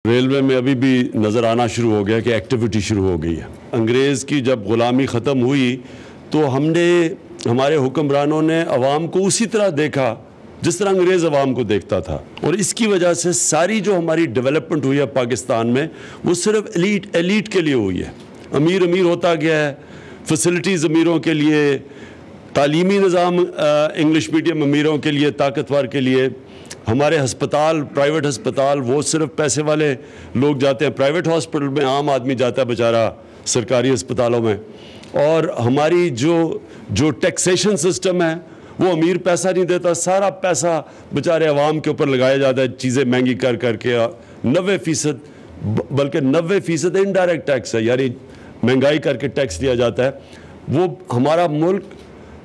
Railway में अभी भी नज़र आना शुरू हो गया कि एक्टिविटी शुरू हो गई है। अंग्रेज़ की जब ग़ुलामी ख़त्म हुई तो हमारे हुक्मरानों ने अवाम को उसी तरह देखा जिस तरह अंग्रेज़ अवाम को देखता था, और इसकी वजह से सारी जो हमारी डेवलपमेंट हुई है पाकिस्तान में वो सिर्फ एलीट के लिए हुई है। अमीर अमीर होता गया है, फैसिलिटीज़ अमीरों के लिए, तालीमी निज़ाम इंग्लिश मीडियम अमीरों के लिए, ताकतवर के लिए। हमारे हस्पताल, प्राइवेट हस्पताल, वो सिर्फ पैसे वाले लोग जाते हैं। प्राइवेट हॉस्पिटल में आम आदमी जाता है बेचारा सरकारी अस्पतालों में। और हमारी जो टैक्सेशन सिस्टम है वो अमीर पैसा नहीं देता, सारा पैसा बेचारे अवाम के ऊपर लगाया जाता है, चीज़ें महंगी कर करके। 90% बल्कि 90% इनडायरेक्ट टैक्स है, यानी महंगाई करके टैक्स लिया जाता है। वो हमारा मुल्क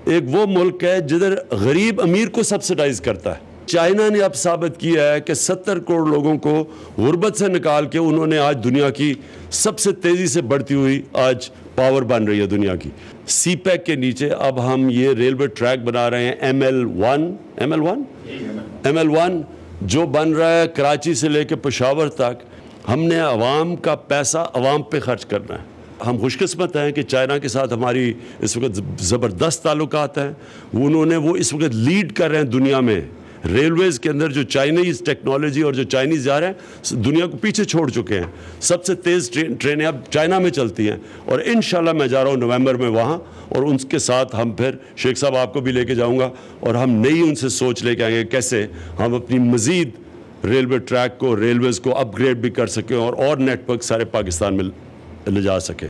एक वो मुल्क है जिधर गरीब अमीर को सब्सिडाइज करता है। चाइना ने अब साबित किया है कि 70 करोड़ लोगों को गुर्बत से निकाल के उन्होंने आज दुनिया की सबसे तेज़ी से बढ़ती हुई आज पावर बन रही है दुनिया की। सीपैक के नीचे अब हम ये रेलवे ट्रैक बना रहे हैं, ML1 जो बन रहा है कराची से लेकर पेशावर तक। हमने अवाम का पैसा अवाम पे खर्च करना है। हम खुशकिस्मत हैं कि चाइना के साथ हमारी इस वक्त ज़बरदस्त ताल्लुकात हैं। उन्होंने वो इस वक्त लीड कर रहे हैं दुनिया में। रेलवेज़ के अंदर जो चाइनीज़ टेक्नोलॉजी और जो चाइनीज़ जा रहे हैं दुनिया को पीछे छोड़ चुके हैं। सबसे तेज़ ट्रेनें अब चाइना में चलती हैं, और इंशाल्लाह मैं जा रहा हूँ नवंबर में वहाँ, और उनके साथ हम फिर शेख साहब आपको भी लेके जाऊँगा, और हम नई उनसे सोच लेके आएंगे कैसे हम अपनी मज़ीद रेलवे ट्रैक को, रेलवेज़ को अपग्रेड भी कर सकें और नेटवर्क सारे पाकिस्तान में ले जा सकें।